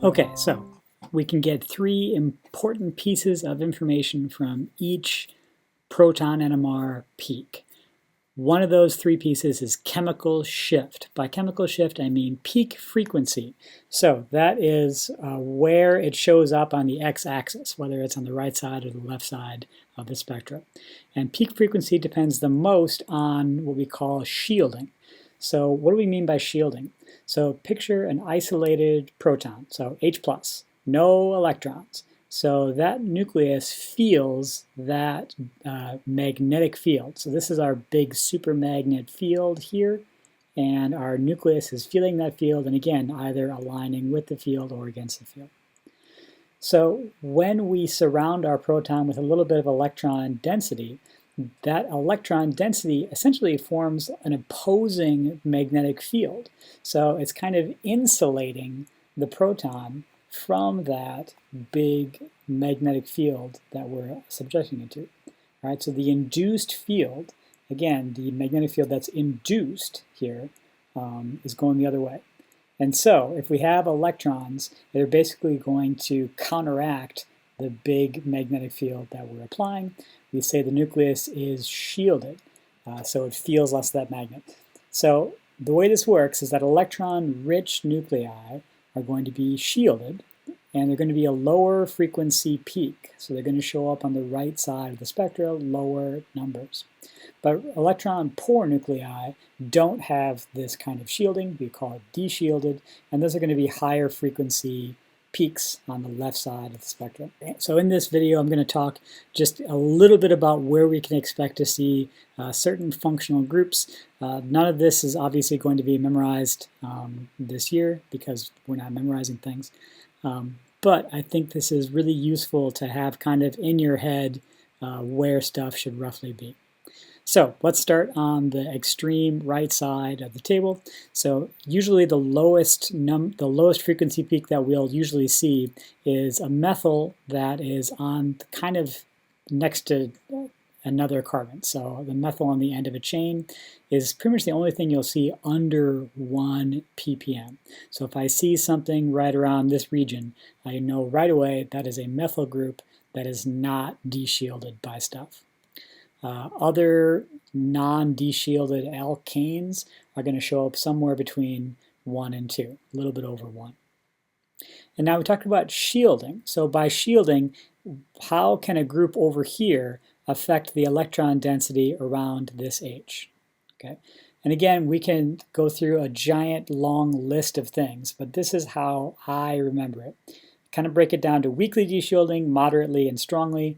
Okay, so we can get three important pieces of information from each proton NMR peak. One of those three pieces is chemical shift. By chemical shift, I mean peak frequency. So that is where it shows up on the x-axis, whether it's on the right side or the left side of the spectrum. And peak frequency depends the most on what we call shielding. So what do we mean by shielding? So picture an isolated proton, so H+, no electrons. So that nucleus feels that magnetic field. So this is our big supermagnet field here, and our nucleus is feeling that field, and again, either aligning with the field or against the field. So when we surround our proton with a little bit of electron density, that electron density essentially forms an opposing magnetic field. So it's kind of insulating the proton from that big magnetic field that we're subjecting it to. All right, so the induced field, again, the magnetic field that's induced here is going the other way. And so if we have electrons, they're basically going to counteract the big magnetic field that we're applying. We say the nucleus is shielded, so it feels less of that magnet. So the way this works is that electron-rich nuclei are going to be shielded, and they're going to be a lower frequency peak. So they're going to show up on the right side of the spectra, lower numbers. But electron-poor nuclei don't have this kind of shielding. We call it deshielded, and those are going to be higher frequency peaks on the left side of the spectrum. So in this video, I'm going to talk just a little bit about where we can expect to see certain functional groups. None of this is obviously going to be memorized this year because we're not memorizing things. But I think this is really useful to have kind of in your head where stuff should roughly be. So let's start on the extreme right side of the table. So usually the lowest frequency peak that we'll usually see is a methyl that is on kind of next to another carbon. So the methyl on the end of a chain is pretty much the only thing you'll see under 1 ppm. So if I see something right around this region, I know right away that is a methyl group that is not deshielded by stuff. Other non-deshielded alkanes are going to show up somewhere between 1 and 2, a little bit over 1. And now we talked about shielding. So by shielding, how can a group over here affect the electron density around this H? Okay. And again, we can go through a giant long list of things, but this is how I remember it. Kind of break it down to weakly deshielding, moderately, and strongly.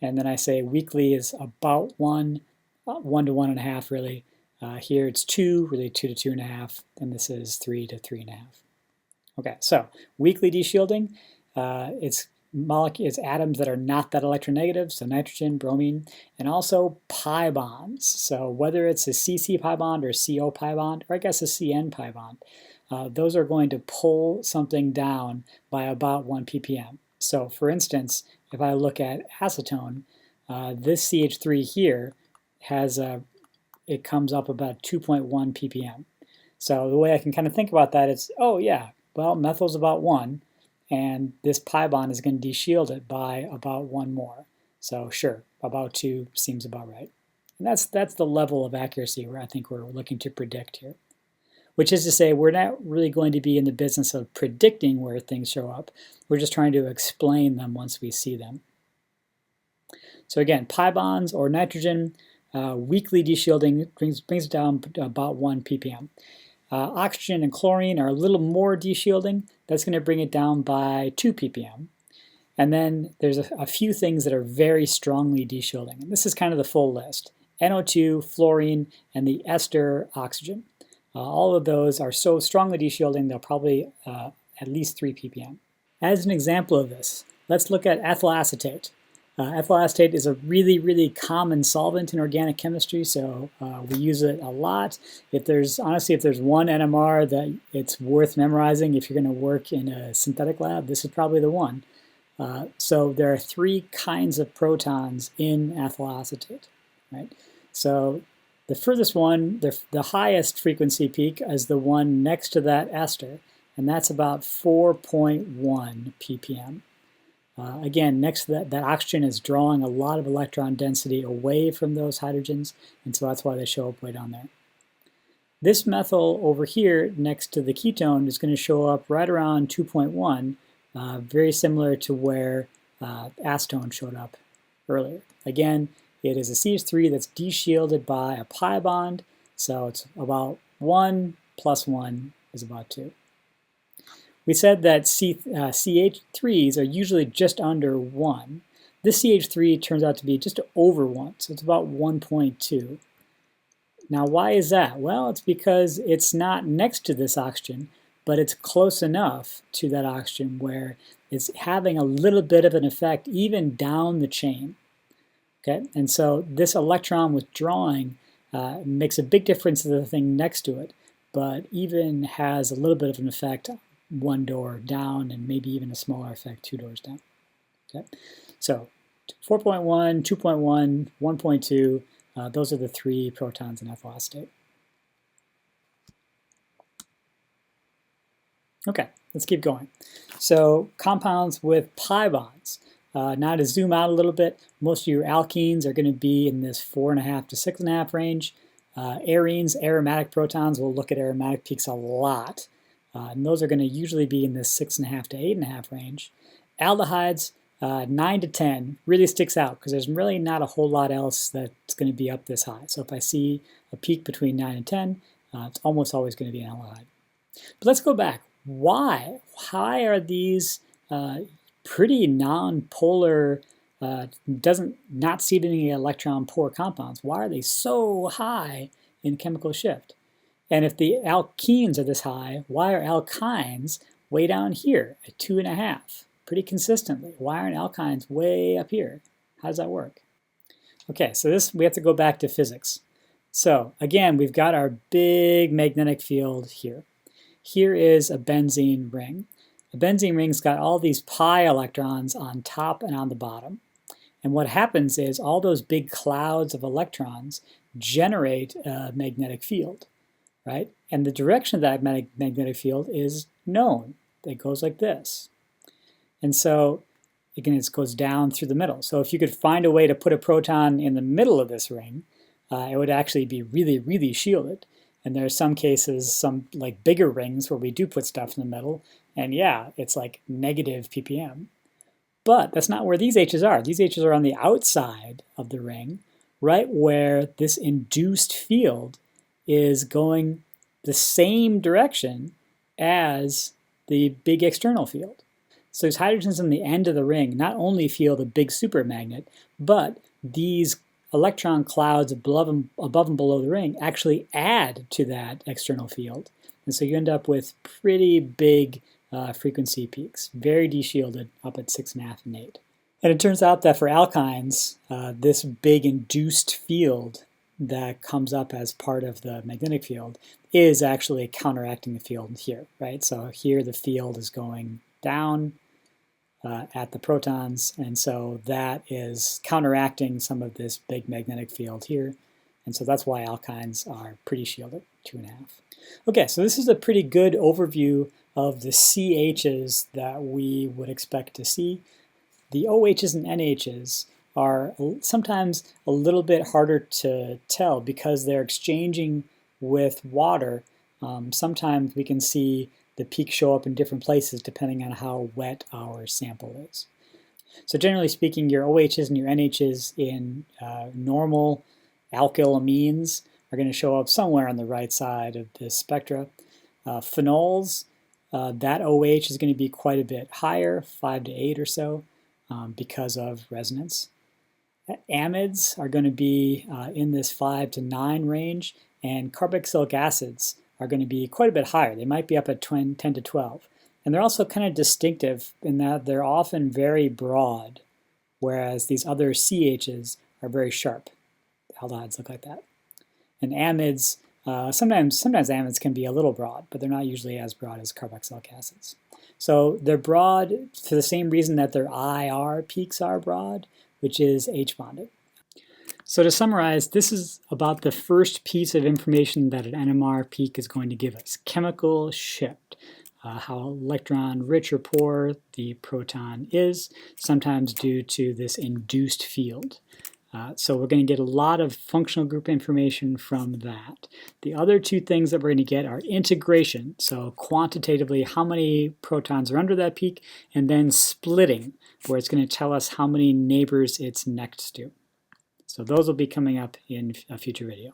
And then I say weakly is about 1 to 1.5 really. Here it's 2, really 2 to 2.5, and this is 3 to 3.5. Okay, so weakly deshielding, it's atoms that are not that electronegative, so nitrogen, bromine, and also pi bonds. So whether it's a CC pi bond or CO pi bond, or I guess a CN pi bond, those are going to pull something down by about 1 ppm. So for instance, if I look at acetone, this CH3 here has it comes up about 2.1 ppm. So the way I can kind of think about that is, oh yeah, well, methyl's about 1, and this pi bond is going to deshield it by about 1 more. So sure, about 2 seems about right. And that's the level of accuracy where I think we're looking to predict here. Which is to say, we're not really going to be in the business of predicting where things show up. We're just trying to explain them once we see them. So again, pi bonds or nitrogen, weakly deshielding brings it down to about 1 ppm. Oxygen and chlorine are a little more deshielding. That's going to bring it down by 2 ppm. And then there's a few things that are very strongly deshielding. And this is kind of the full list. NO2, fluorine, and the ester oxygen. All of those are so strongly deshielding, they'll probably at least 3 ppm. As an example of this, let's look at ethyl acetate. Ethyl acetate is a really, really common solvent in organic chemistry, so we use it a lot. Honestly, if there's one NMR that it's worth memorizing if you're going to work in a synthetic lab, this is probably the one. So there are 3 kinds of protons in ethyl acetate, right? So the furthest one, the highest frequency peak is the one next to that ester, and that's about 4.1 ppm. Again, next to that oxygen is drawing a lot of electron density away from those hydrogens, and so that's why they show up way down there. This methyl over here next to the ketone is going to show up right around 2.1, very similar to where acetone showed up earlier. Again, it is a CH3 that's deshielded by a pi bond, so it's about 1 plus 1 is about 2. We said that CH3s are usually just under 1. This CH3 turns out to be just over 1, so it's about 1.2. Now why is that? Well, it's because it's not next to this oxygen, but it's close enough to that oxygen where it's having a little bit of an effect even down the chain. Okay, and so this electron withdrawing makes a big difference to the thing next to it, but even has a little bit of an effect one door down and maybe even a smaller effect 2 doors down. Okay, so 4.1, 2.1, 1.2, those are the 3 protons in ethyl acetate. Okay, let's keep going. So compounds with pi bonds. Now to zoom out a little bit, most of your alkenes are going to be in this 4.5 to 6.5 range. Arenes, aromatic protons, we'll look at aromatic peaks a lot. And those are going to usually be in this 6.5 to 8.5 range. Aldehydes, 9 to 10 really sticks out because there's really not a whole lot else that's going to be up this high. So if I see a peak between 9 and 10, it's almost always going to be an aldehyde. But let's go back. Why? Why are these pretty non-polar, not seeding electron poor compounds? Why are they so high in chemical shift? And if the alkenes are this high, why are alkynes way down here at 2.5? Pretty consistently. Why aren't alkynes way up here? How does that work? Okay, so we have to go back to physics. So again, we've got our big magnetic field here. Here is a benzene ring. A benzene ring's got all these pi electrons on top and on the bottom. And what happens is all those big clouds of electrons generate a magnetic field, right? And the direction of that magnetic field is known. It goes like this. And so, again, it goes down through the middle. So if you could find a way to put a proton in the middle of this ring, it would actually be really, really shielded. And there are some cases, some like bigger rings where we do put stuff in the middle, and yeah, it's like negative ppm. But that's not where these H's are. These H's are on the outside of the ring, right where this induced field is going the same direction as the big external field. So these hydrogens on the end of the ring not only feel the big supermagnet, but these electron clouds above and below the ring actually add to that external field. And so you end up with pretty big frequency peaks, very deshielded up at 6.5 and 8. And it turns out that for alkynes, this big induced field that comes up as part of the magnetic field is actually counteracting the field here, right? So here the field is going down at the protons, and so that is counteracting some of this big magnetic field here, and so that's why alkynes are pretty shielded, 2.5. Okay, so this is a pretty good overview of the CHs that we would expect to see. The OHs and NHs are sometimes a little bit harder to tell because they're exchanging with water. Sometimes we can see the peaks show up in different places depending on how wet our sample is. So generally speaking, your OHs and your NHs in normal alkylamines are going to show up somewhere on the right side of this spectra. Phenols, that OH is going to be quite a bit higher, 5 to 8 or so, because of resonance. Amides are going to be in this 5 to 9 range, and carboxylic acids are going to be quite a bit higher. They might be up at 10 to 12. And they're also kind of distinctive in that they're often very broad, whereas these other CHs are very sharp. Aldehydes look like that. And amides, sometimes amides can be a little broad, but they're not usually as broad as carboxylic acids. So they're broad for the same reason that their IR peaks are broad, which is H-bonded. So to summarize, this is about the first piece of information that an NMR peak is going to give us, chemical shift. how electron rich or poor the proton is, sometimes due to this induced field. So we're going to get a lot of functional group information from that. The other two things that we're going to get are integration, so quantitatively how many protons are under that peak, and then splitting, where it's going to tell us how many neighbors it's next to. So those will be coming up in a future video.